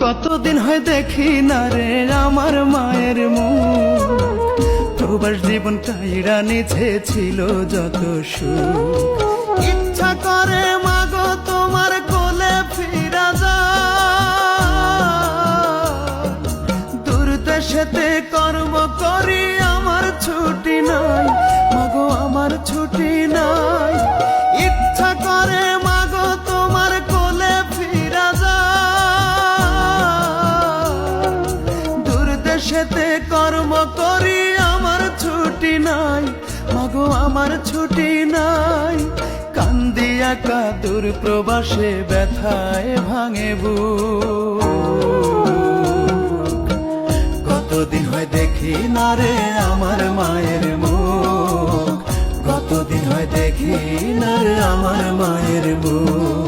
কতদিন হয় দেখি না রে আমার মায়ের মুখ, প্রবাস জীবন কাইড়া নিছে ছিল যত সুখ। ইচ্ছা করে মাগো তোমার কোলে ফিরা যায়, দূর দেশেতে কর্ম করি আমার ছুটি নাই, মাগো আমার ছুটি নাই। ইচ্ছা করে মাগো তোমার কোলে ফিরা যায়, দূর দেশেতে কর্ম করি আমার ছুটি নাই, মাগো আমার ছুটি নাই। কান্দিয়া কাদুর প্রবাসে ব্যথায় ভাঙে বুক, কতদিন হয় দেখি না রে আমার মায়ের মুখ, কতদিন হয় দেখি না রে আমার মায়ের মুখ।